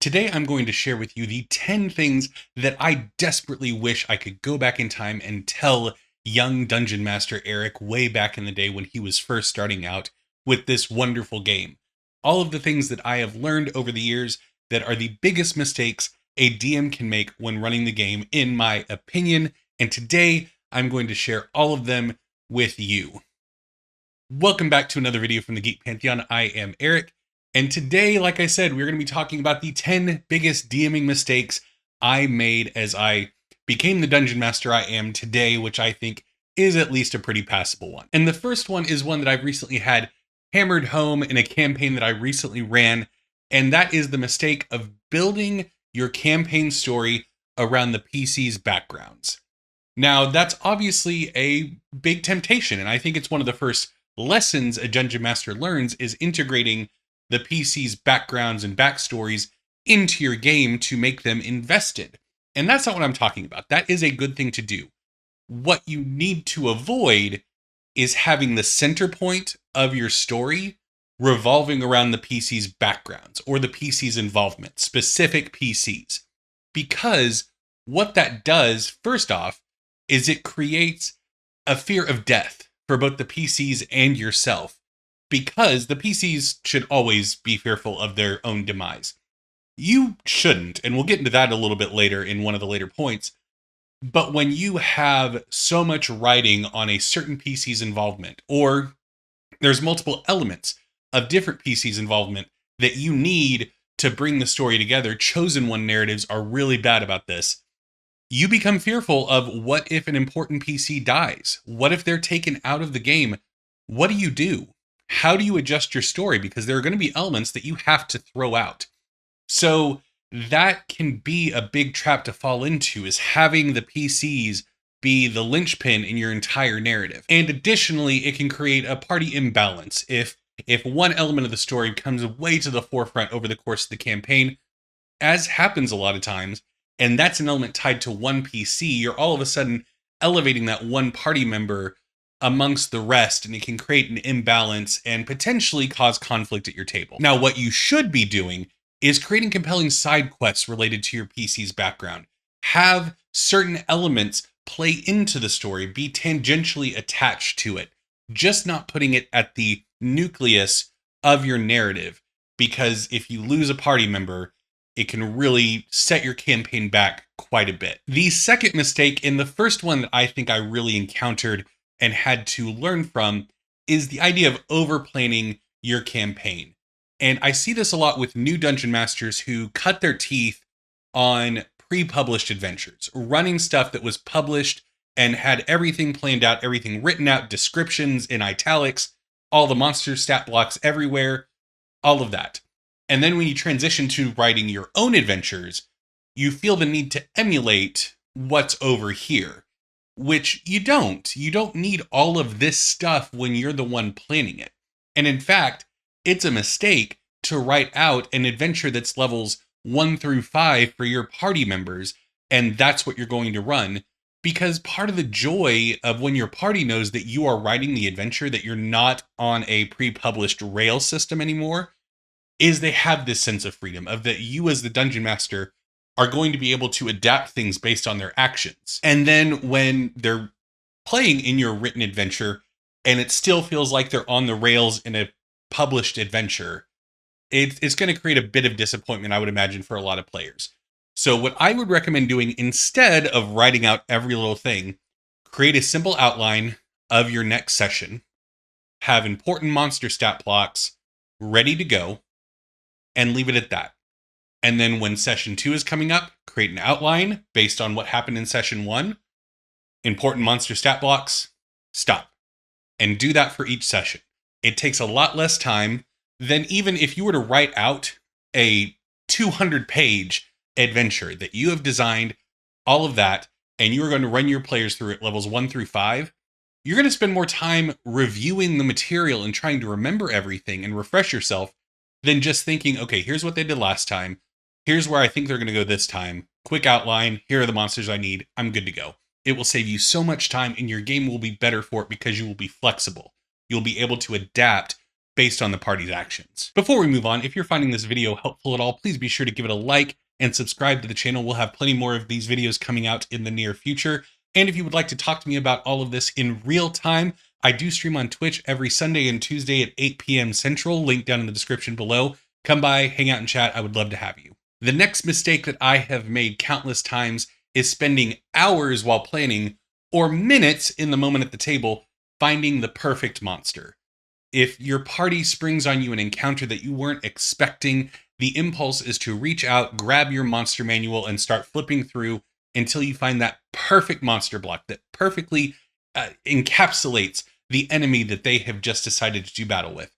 Today, I'm going to share with you the 10 things that I desperately wish I could go back in time and tell young Dungeon Master Eric way back in the day when he was first starting out with this wonderful game. All of the things that I have learned over the years that are the biggest mistakes a DM can make when running the game, in my opinion. And today, I'm going to share all of them with you. Welcome back to another video from the Geek Pantheon. I am Eric. And today, like I said, we're going to be talking about the 10 biggest DMing mistakes I made as I became the dungeon master I am today, which I think is at least a pretty passable one. And the first one is one that I've recently had hammered home in a campaign that I recently ran, and that is the mistake of building your campaign story around the PC's backgrounds. Now, that's obviously a big temptation, and I think it's one of the first lessons a dungeon master learns is integrating the PC's backgrounds and backstories into your game to make them invested. And that's not what I'm talking about. That is a good thing to do. What you need to avoid is having the center point of your story revolving around the PC's backgrounds or the PC's involvement, specific PCs. Because what that does, first off, is it creates a fear of death for both the PCs and yourself. Because the PCs should always be fearful of their own demise. You shouldn't, and we'll get into that a little bit later in one of the later points. But when you have so much writing on a certain PC's involvement, or there's multiple elements of different PC's involvement that you need to bring the story together, chosen one narratives are really bad about this. You become fearful of what if an important PC dies? What if they're taken out of the game? What do you do? How do you adjust your story? Because there are going to be elements that you have to throw out. So that can be a big trap to fall into, is having the PCs be the linchpin in your entire narrative. And additionally, it can create a party imbalance. If one element of the story comes way to the forefront over the course of the campaign, as happens a lot of times, and that's an element tied to one PC, you're all of a sudden elevating that one party member amongst the rest, and it can create an imbalance and potentially cause conflict at your table. Now, what you should be doing is creating compelling side quests related to your PC's background. Have certain elements play into the story, be tangentially attached to it, just not putting it at the nucleus of your narrative, because if you lose a party member, it can really set your campaign back quite a bit. The second mistake, and the first one that I think I really encountered and had to learn from, is the idea of overplanning your campaign. And I see this a lot with new dungeon masters who cut their teeth on pre-published adventures, running stuff that was published and had everything planned out, everything written out, descriptions in italics, all the monster stat blocks everywhere, all of that. And then when you transition to writing your own adventures, you feel the need to emulate what's over here. Which you don't. You don't need all of this stuff when you're the one planning it. And in fact, it's a mistake to write out an adventure that's levels 1 through 5 for your party members, and that's what you're going to run. Because part of the joy of when your party knows that you are writing the adventure, that you're not on a pre-published rail system anymore, is they have this sense of freedom, of that you as the dungeon master are going to be able to adapt things based on their actions. And then when they're playing in your written adventure and it still feels like they're on the rails in a published adventure, it's going to create a bit of disappointment, I would imagine, for a lot of players. So what I would recommend doing, instead of writing out every little thing, create a simple outline of your next session, have important monster stat blocks ready to go, and leave it at that. And then when session 2 is coming up, create an outline based on what happened in session 1. Important monster stat blocks, stop. And do that for each session. It takes a lot less time than even if you were to write out a 200-page adventure that you have designed, all of that, and you're going to run your players through it levels 1 through 5. You're going to spend more time reviewing the material and trying to remember everything and refresh yourself than just thinking, okay, here's what they did last time. Here's where I think they're going to go this time. Quick outline. Here are the monsters I need. I'm good to go. It will save you so much time, and your game will be better for it because you will be flexible. You'll be able to adapt based on the party's actions. Before we move on, if you're finding this video helpful at all, please be sure to give it a like and subscribe to the channel. We'll have plenty more of these videos coming out in the near future. And if you would like to talk to me about all of this in real time, I do stream on Twitch every Sunday and Tuesday at 8 p.m. Central, link down in the description below. Come by, hang out and chat. I would love to have you. The next mistake that I have made countless times is spending hours while planning or minutes in the moment at the table finding the perfect monster. If your party springs on you an encounter that you weren't expecting, the impulse is to reach out, grab your monster manual, and start flipping through until you find that perfect monster block that perfectly encapsulates the enemy that they have just decided to do battle with.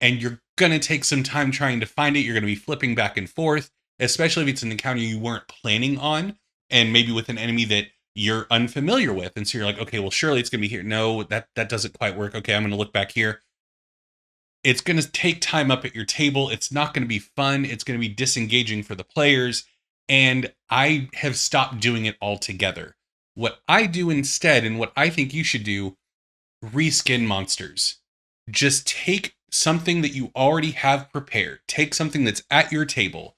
And you're going to take some time trying to find it. You're going to be flipping back and forth, especially if it's an encounter you weren't planning on, and maybe with an enemy that you're unfamiliar with. And so you're like, okay, well, surely it's going to be here. No, that doesn't quite work. Okay, I'm going to look back here. It's going to take time up at your table. It's not going to be fun. It's going to be disengaging for the players. And I have stopped doing it altogether. What I do instead, and what I think you should do, reskin monsters. Just take something that you already have prepared. Take something that's at your table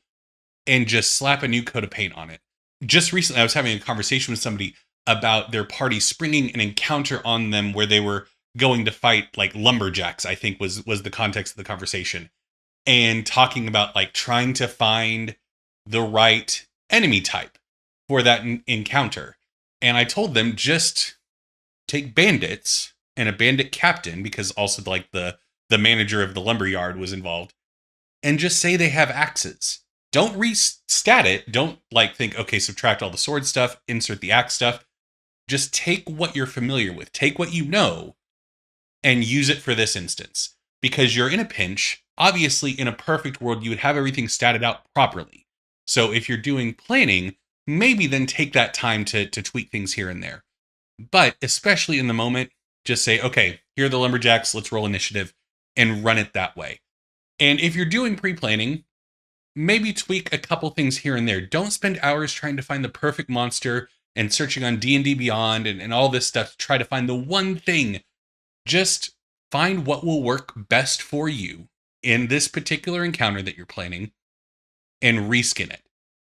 and just slap a new coat of paint on it. Just recently, I was having a conversation with somebody about their party springing an encounter on them where they were going to fight like lumberjacks, I think was the context of the conversation, and talking about like trying to find the right enemy type for that encounter. And I told them, just take bandits and a bandit captain, because also like the manager of the lumberyard was involved, and just say they have axes. Don't restat it. Don't like think, okay, subtract all the sword stuff, insert the axe stuff. Just take what you're familiar with, take what you know, and use it for this instance. Because you're in a pinch. Obviously, in a perfect world, you would have everything statted out properly. So if you're doing planning, maybe then take that time to tweak things here and there. But especially in the moment, just say, okay, here are the lumberjacks, let's roll initiative, and run it that way. And if you're doing pre-planning, maybe tweak a couple things here and there. Don't spend hours trying to find the perfect monster and searching on D&D Beyond and all this stuff to try to find the one thing. Just find what will work best for you in this particular encounter that you're planning and reskin it.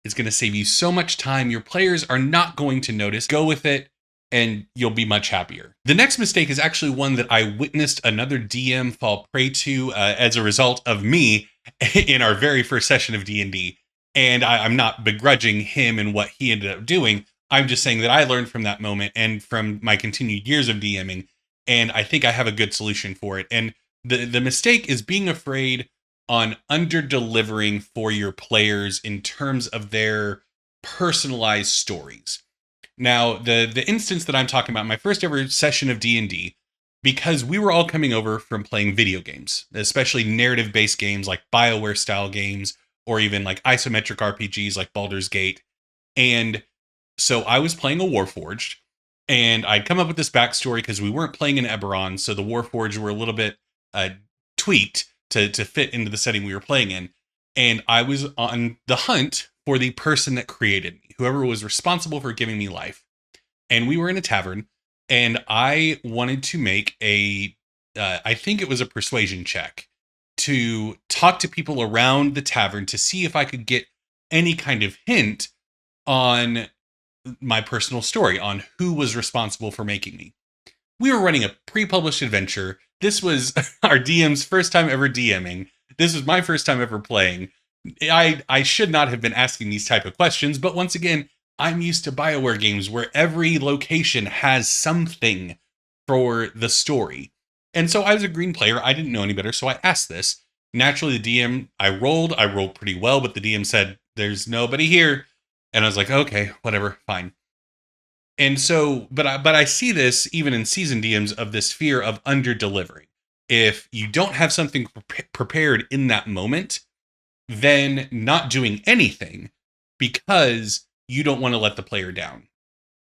It's going to save you so much time. Your players are not going to notice. Go with it, and you'll be much happier. The next mistake is actually one that I witnessed another DM fall prey to as a result of me in our very first session of D&D. And I'm not begrudging him and what he ended up doing. I'm just saying that I learned from that moment and from my continued years of DMing, and I think I have a good solution for it. And the mistake is being afraid on under-delivering for your players in terms of their personalized stories. Now, the instance that I'm talking about, my first ever session of D&D, because we were all coming over from playing video games, especially narrative-based games like BioWare-style games, or even like isometric RPGs like Baldur's Gate. And so I was playing a Warforged, and I'd come up with this backstory because we weren't playing in Eberron, so the Warforged were a little bit tweaked to fit into the setting we were playing in. And I was on the hunt for the person that created me, whoever was responsible for giving me life. And we were in a tavern, and I wanted to make I think it was a persuasion check to talk to people around the tavern to see if I could get any kind of hint on my personal story, on who was responsible for making me. We were running a pre-published adventure. This was our DM's first time ever DMing. This was my first time ever playing. I should not have been asking these type of questions, but once again, I'm used to BioWare games where every location has something for the story. And so I was a green player. I didn't know any better, so I asked this. Naturally, the DM, I rolled pretty well, but the DM said, there's nobody here. And I was like, okay, whatever, fine. And so, but I see this even in seasoned DMs of this fear of under-delivering. If you don't have something prepared in that moment, then not doing anything because you don't want to let the player down.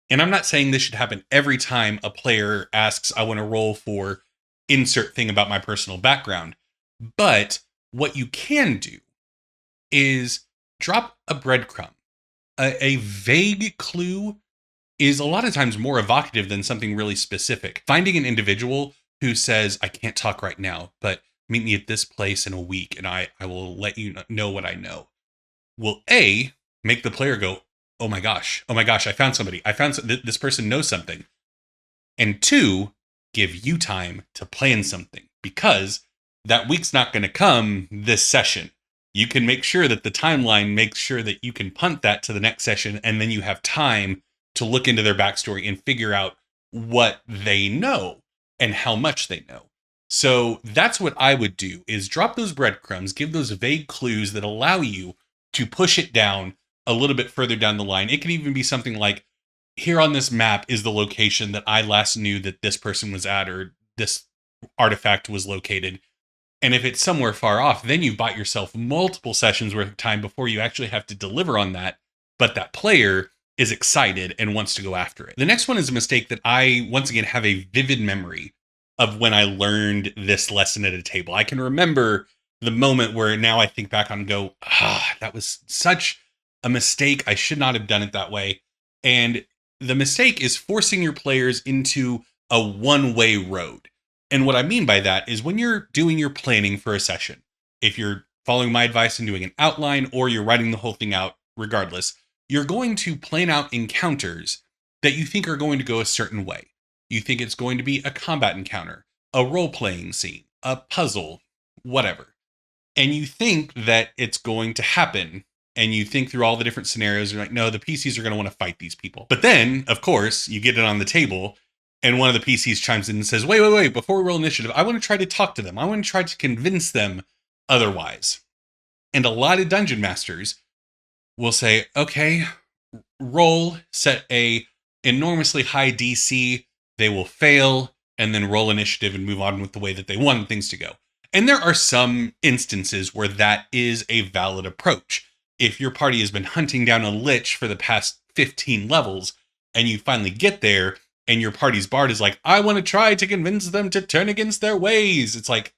And I'm not saying this should happen every time a player asks, I want to roll for insert thing about my personal background. But what you can do is drop a breadcrumb. A vague clue is a lot of times more evocative than something really specific. Finding an individual who says, I can't talk right now, but meet me at this place in a week and I will let you know what I know, will A, make the player go, oh my gosh, I found somebody. This person knows something. And two, give you time to plan something, because that week's not going to come this session. You can make sure that the timeline makes sure that you can punt that to the next session, and then you have time to look into their backstory and figure out what they know and how much they know. So that's what I would do, is drop those breadcrumbs, give those vague clues that allow you to push it down a little bit further down the line. It can even be something like, here on this map is the location that I last knew that this person was at, or this artifact was located. And if it's somewhere far off, then you bought yourself multiple sessions worth of time before you actually have to deliver on that. But that player is excited and wants to go after it. The next one is a mistake that I, once again, have a vivid memory of when I learned this lesson at a table. I can remember the moment where now I think back on and go, that was such a mistake. I should not have done it that way. And the mistake is forcing your players into a one-way road. And what I mean by that is, when you're doing your planning for a session, if you're following my advice and doing an outline, or you're writing the whole thing out, regardless, you're going to plan out encounters that you think are going to go a certain way. You think it's going to be a combat encounter, a role-playing scene, a puzzle, whatever. And you think that it's going to happen, and you think through all the different scenarios. You're like, no, the PCs are going to want to fight these people. But then, of course, you get it on the table, and one of the PCs chimes in and says, wait, before we roll initiative, I want to try to talk to them. I want to try to convince them otherwise. And a lot of dungeon masters will say, okay, roll, set a enormously high DC, they will fail, and then roll initiative and move on with the way that they want things to go. And there are some instances where that is a valid approach. If your party has been hunting down a lich for the past 15 levels, and you finally get there, and your party's bard is like, I want to try to convince them to turn against their ways. It's like,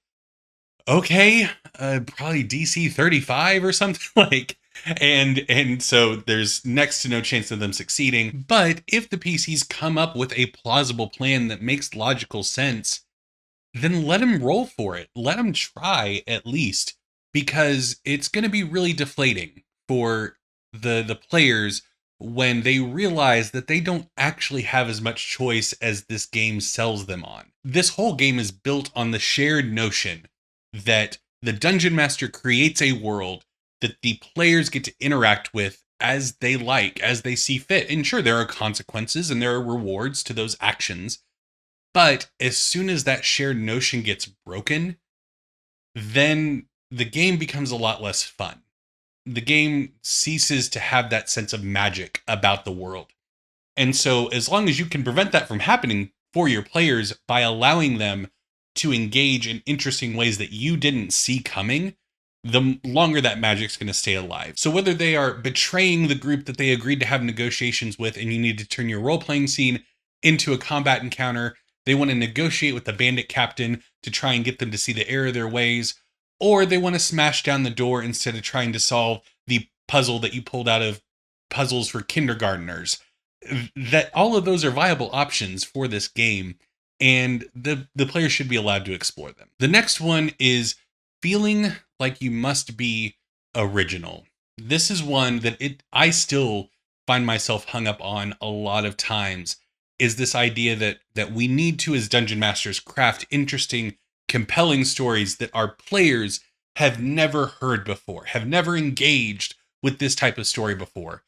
okay, probably DC 35 or something like. And so there's next to no chance of them succeeding. But if the PCs come up with a plausible plan that makes logical sense, then let them roll for it. Let them try, at least, because it's going to be really deflating for the players when they realize that they don't actually have as much choice as this game sells them on. This whole game is built on the shared notion that the Dungeon Master creates a world that the players get to interact with as they like, as they see fit. And sure, there are consequences and there are rewards to those actions. But as soon as that shared notion gets broken, then the game becomes a lot less fun. The game ceases to have that sense of magic about the world. And so as long as you can prevent that from happening for your players by allowing them to engage in interesting ways that you didn't see coming, the longer that magic's going to stay alive. So whether they are betraying the group that they agreed to have negotiations with, and you need to turn your role-playing scene into a combat encounter, they want to negotiate with the bandit captain to try and get them to see the error of their ways, or they want to smash down the door instead of trying to solve the puzzle that you pulled out of puzzles for kindergarteners. That all of those are viable options for this game, and the player should be allowed to explore them. The next one is feeling like you must be original. This is one that I still find myself hung up on a lot of times, is this idea that we need to, as dungeon masters, craft interesting, compelling stories that our players have never heard before, have never engaged with this type of story before.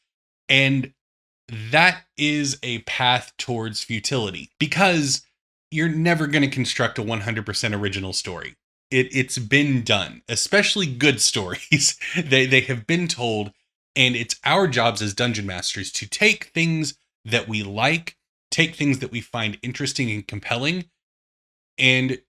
And that is a path towards futility, because you're never going to construct a 100% original story. It's been done, especially good stories. They have been told, and it's our jobs as dungeon masters to take things that we like, take things that we find interesting and compelling, and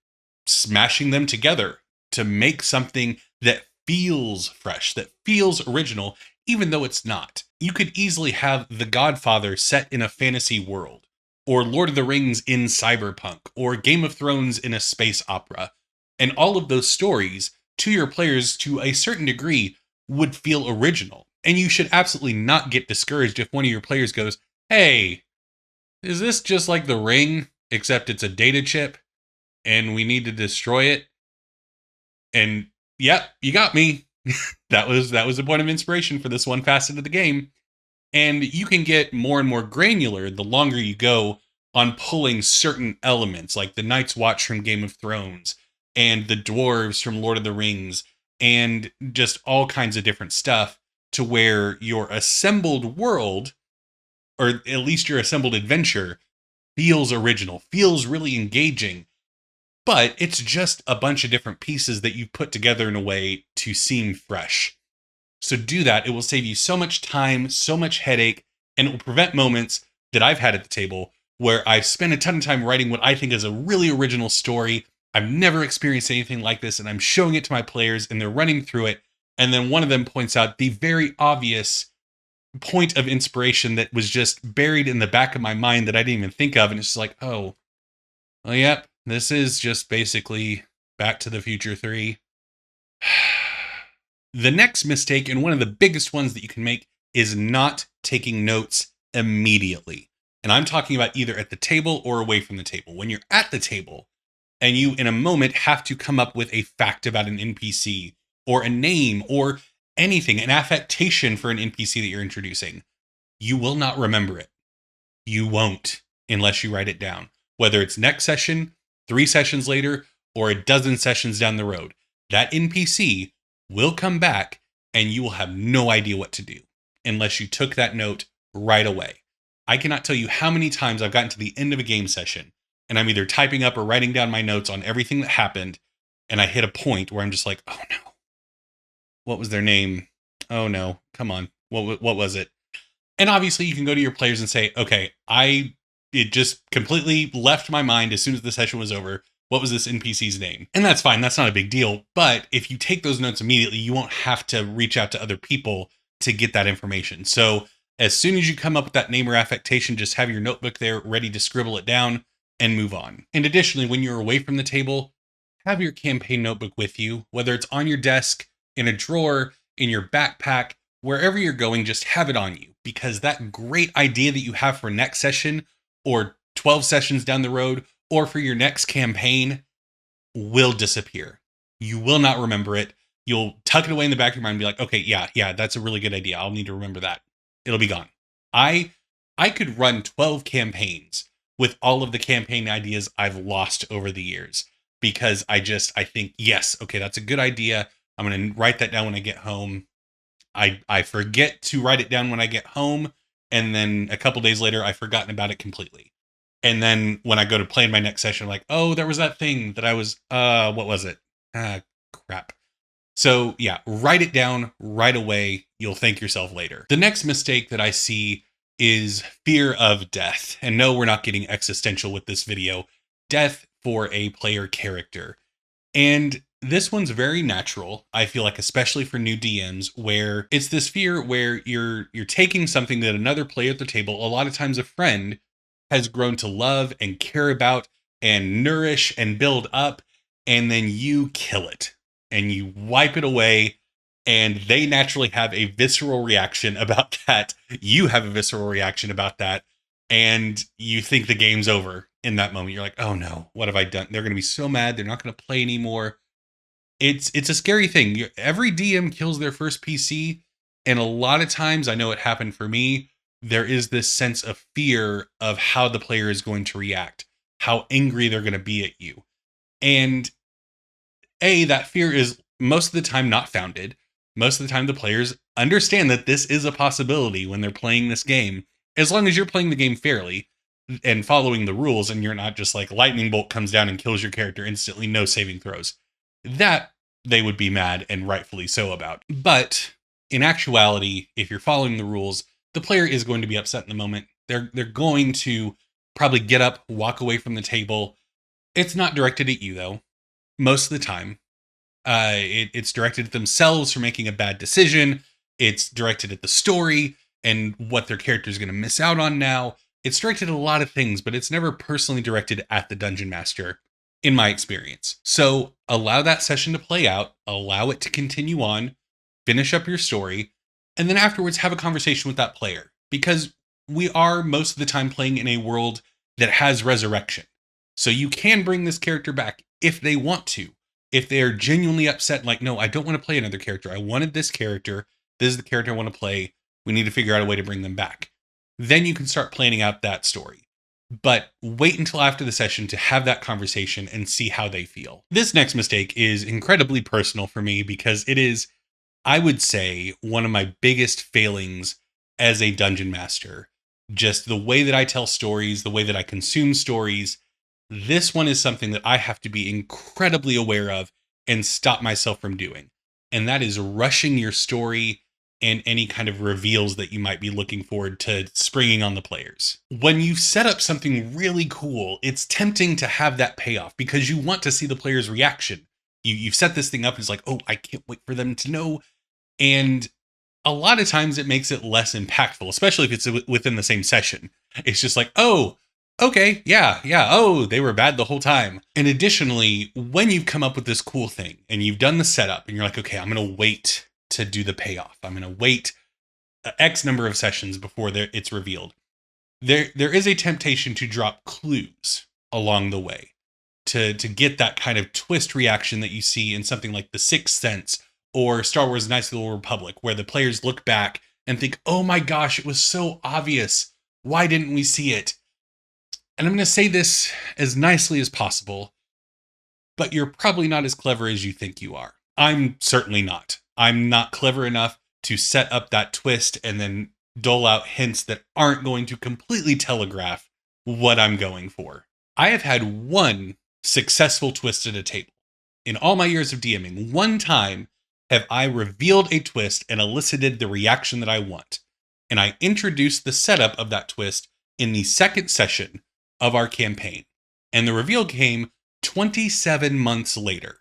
smashing them together to make something that feels fresh, that feels original, even though it's not. You could easily have The Godfather set in a fantasy world, or Lord of the Rings in cyberpunk, or Game of Thrones in a space opera. And all of those stories, to your players, to a certain degree, would feel original. And you should absolutely not get discouraged if one of your players goes, hey, is this just like The Ring, except it's a data chip, and we need to destroy it? And yep, you got me. That was a point of inspiration for this one facet of the game. And you can get more and more granular the longer you go on pulling certain elements, like the Night's Watch from Game of Thrones, and the dwarves from Lord of the Rings, and just all kinds of different stuff, to where your assembled world, or at least your assembled adventure, feels original, feels really engaging, but it's just a bunch of different pieces that you've put together in a way to seem fresh. So do that. It will save you so much time, so much headache, and it will prevent moments that I've had at the table where I've spent a ton of time writing what I think is a really original story. I've never experienced anything like this, and I'm showing it to my players, and they're running through it. And then one of them points out the very obvious point of inspiration that was just buried in the back of my mind that I didn't even think of. And it's just like, oh, well, yep, this is just basically Back to the Future 3. The next mistake, and one of the biggest ones that you can make, is not taking notes immediately. And I'm talking about either at the table or away from the table. When you're at the table and you, in a moment, have to come up with a fact about an NPC or a name or anything, an affectation for an NPC that you're introducing, you will not remember it. You won't unless you write it down. Whether it's next session, 3 sessions later, or a dozen sessions down the road, that NPC will come back and you will have no idea what to do unless you took that note right away. I cannot tell you how many times I've gotten to the end of a game session and I'm either typing up or writing down my notes on everything that happened, and I hit a point where I'm just like, oh no, what was their name? Oh no, come on, what was it? And obviously you can go to your players and say, okay, it just completely left my mind as soon as the session was over. What was this NPC's name? And that's fine. That's not a big deal. But if you take those notes immediately, you won't have to reach out to other people to get that information. So as soon as you come up with that name or affectation, just have your notebook there ready to scribble it down and move on. And additionally, when you're away from the table, have your campaign notebook with you, whether it's on your desk, in a drawer, in your backpack, wherever you're going, just have it on you, because that great idea that you have for next session or 12 sessions down the road or for your next campaign will disappear. You will not remember it. You'll tuck it away in the back of your mind and be like, okay, yeah, that's a really good idea. I'll need to remember that. It'll be gone. I could run 12 campaigns with all of the campaign ideas I've lost over the years, because I think, yes, okay, that's a good idea. I'm going to write that down when I get home. I forget to write it down when I get home, and then a couple days later, I've forgotten about it completely. And then when I go to play in my next session, I'm like, oh, there was that thing that I was, what was it? Crap. So yeah, write it down right away. You'll thank yourself later. The next mistake that I see is fear of death. And no, we're not getting existential with this video. Death for a player character. And this one's very natural, I feel like, especially for new DMs, where it's this fear where you're taking something that another player at the table, a lot of times a friend, has grown to love and care about and nourish and build up, and then you kill it and you wipe it away, and they naturally have a visceral reaction about that. You have a visceral reaction about that, and you think the game's over in that moment. You're like, oh no, what have I done? They're going to be so mad. They're not going to play anymore. It's a scary thing. Every DM kills their first PC, and a lot of times, I know it happened for me, there is this sense of fear of how the player is going to react, how angry they're going to be at you. And that fear is most of the time not founded. Most of the time, the players understand that this is a possibility when they're playing this game, as long as you're playing the game fairly and following the rules, and you're not just like lightning bolt comes down and kills your character instantly, no saving throws. That they would be mad, and rightfully so, about. But in actuality, if you're following the rules, the player is going to be upset in the moment. They're going to probably get up, walk away from the table. It's not directed at you, though. Most of the time, it's directed at themselves for making a bad decision. It's directed at the story and what their character is going to miss out on now. It's directed at a lot of things, but it's never personally directed at the Dungeon Master, in my experience. So allow that session to play out, allow it to continue on, finish up your story, and then afterwards have a conversation with that player. Because we are most of the time playing in a world that has resurrection. So you can bring this character back if they want to. If they're genuinely upset, like, no, I don't want to play another character. I wanted this character. This is the character I want to play. We need to figure out a way to bring them back. Then you can start planning out that story. But wait until after the session to have that conversation and see how they feel. This next mistake is incredibly personal for me because it is, I would say, one of my biggest failings as a dungeon master. Just the way that I tell stories, the way that I consume stories. This one is something that I have to be incredibly aware of and stop myself from doing. And that is rushing your story and any kind of reveals that you might be looking forward to springing on the players. When you set up something really cool, it's tempting to have that payoff because you want to see the player's reaction. You've set this thing up and it's like, oh, I can't wait for them to know. And a lot of times it makes it less impactful, especially if it's within the same session. It's just like, oh, okay, yeah, oh, they were bad the whole time. And additionally, when you've come up with this cool thing and you've done the setup and you're like, okay, I'm going to wait to do the payoff. I'm going to wait X number of sessions before it's revealed. There is a temptation to drop clues along the way to get that kind of twist reaction that you see in something like The Sixth Sense or Star Wars Knights of the Old Republic, where the players look back and think, oh my gosh, it was so obvious. Why didn't we see it? And I'm going to say this as nicely as possible, but you're probably not as clever as you think you are. I'm certainly not. I'm not clever enough to set up that twist and then dole out hints that aren't going to completely telegraph what I'm going for. I have had one successful twist at a table. In all my years of DMing, one time have I revealed a twist and elicited the reaction that I want. And I introduced the setup of that twist in the second session of our campaign. And the reveal came 27 months later.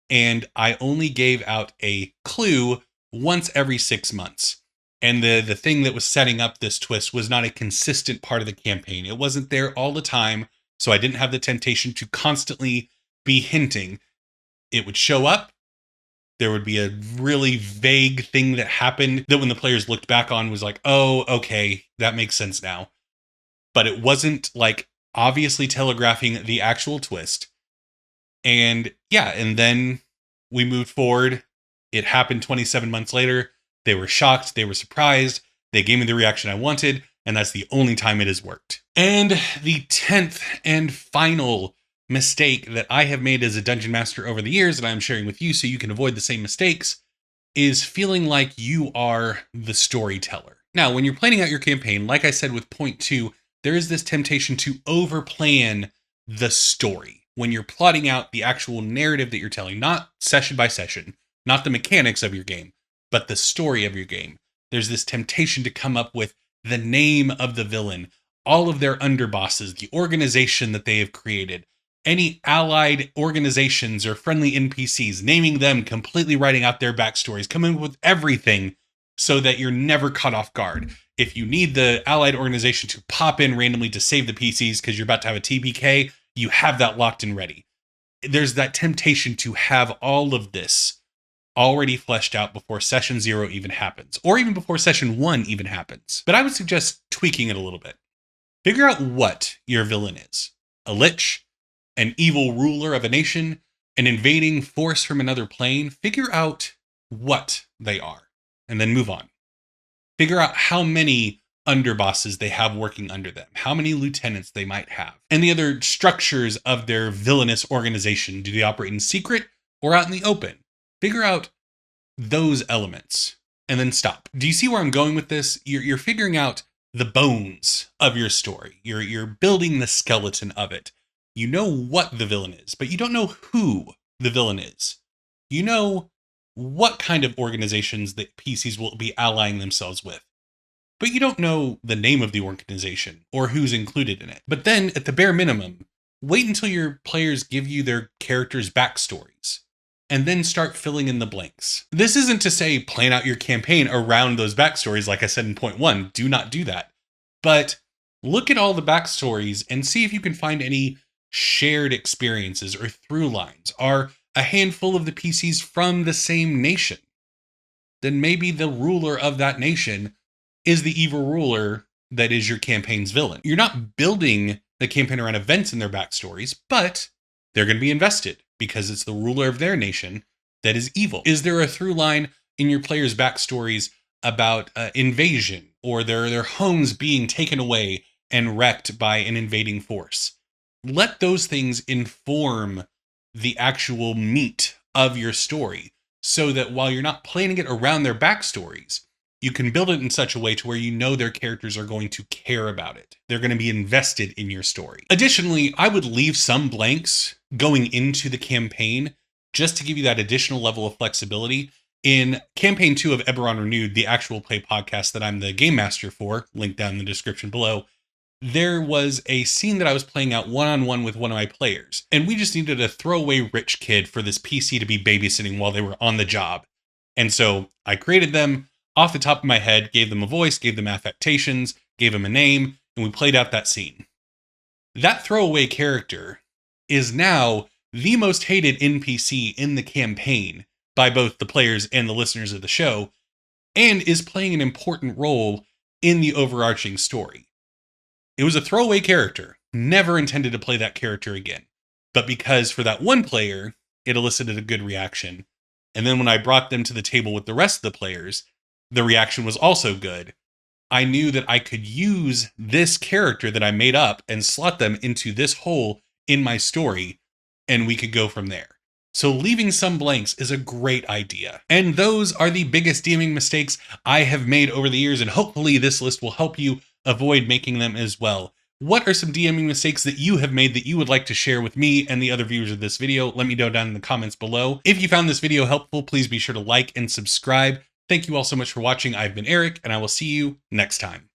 And I only gave out a clue once every 6 months. And the thing that was setting up this twist was not a consistent part of the campaign. It wasn't there all the time, so I didn't have the temptation to constantly be hinting. It would show up. There would be a really vague thing that happened that when the players looked back on was like, oh, okay, that makes sense now. But it wasn't like obviously telegraphing the actual twist. And yeah, and then we moved forward. It happened 27 months later. They were shocked. They were surprised. They gave me the reaction I wanted. And that's the only time it has worked. And the 10th and final mistake that I have made as a dungeon master over the years, and I'm sharing with you so you can avoid the same mistakes, is feeling like you are the storyteller. Now, when you're planning out your campaign, like I said with point 2, there is this temptation to overplan the story. When you're plotting out the actual narrative that you're telling, not session by session, not the mechanics of your game, but the story of your game. There's this temptation to come up with the name of the villain, all of their underbosses, the organization that they have created, any allied organizations or friendly NPCs, naming them, completely writing out their backstories, coming up with everything so that you're never caught off guard. If you need the allied organization to pop in randomly to save the PCs because you're about to have a TPK, you have that locked and ready. There's that temptation to have all of this already fleshed out before session 0 even happens, or even before session 1 even happens. But I would suggest tweaking it a little bit. Figure out what your villain is. A lich, an evil ruler of a nation, an invading force from another plane. Figure out what they are, and then move on. Figure out how many underbosses they have working under them, how many lieutenants they might have, and the other structures of their villainous organization. Do they operate in secret or out in the open? Figure out those elements and then stop. Do you see where I'm going with this? You're figuring out the bones of your story. You're building the skeleton of it. You know what the villain is, but you don't know who the villain is. You know what kind of organizations that PCs will be allying themselves with, but you don't know the name of the organization or who's included in it. But then, at the bare minimum, wait until your players give you their characters' backstories, and then start filling in the blanks. This isn't to say plan out your campaign around those backstories, like I said in point 1. Do not do that. But look at all the backstories and see if you can find any shared experiences or through lines. Are a handful of the PCs from the same nation? Then maybe the ruler of that nation is the evil ruler that is your campaign's villain. You're not building the campaign around events and their backstories, but they're going to be invested because it's the ruler of their nation that is evil? Is there a through line in your players' backstories about invasion or their homes being taken away and wrecked by an invading force? Let those things inform the actual meat of your story, so that while you're not planning it around their backstories, you can build it in such a way to where you know their characters are going to care about it. They're going to be invested in your story. Additionally, I would leave some blanks going into the campaign just to give you that additional level of flexibility. In Campaign 2 of Eberron Renewed, the actual play podcast that I'm the game master for, link down in the description below, there was a scene that I was playing out one-on-one with one of my players, and we just needed a throwaway rich kid for this PC to be babysitting while they were on the job. And so I created them off the top of my head, gave them a voice, gave them affectations, gave them a name, and we played out that scene. That throwaway character is now the most hated NPC in the campaign by both the players and the listeners of the show, and is playing an important role in the overarching story. It was a throwaway character, never intended to play that character again. But because for that one player, it elicited a good reaction. And then when I brought them to the table with the rest of the players, the reaction was also good. I knew that I could use this character that I made up and slot them into this hole in my story, and we could go from there. So leaving some blanks is a great idea. And those are the biggest DMing mistakes I have made over the years, and hopefully this list will help you avoid making them as well. What are some DMing mistakes that you have made that you would like to share with me and the other viewers of this video? Let me know down in the comments below. If you found this video helpful, please be sure to like and subscribe. Thank you all so much for watching. I've been Eric, and I will see you next time.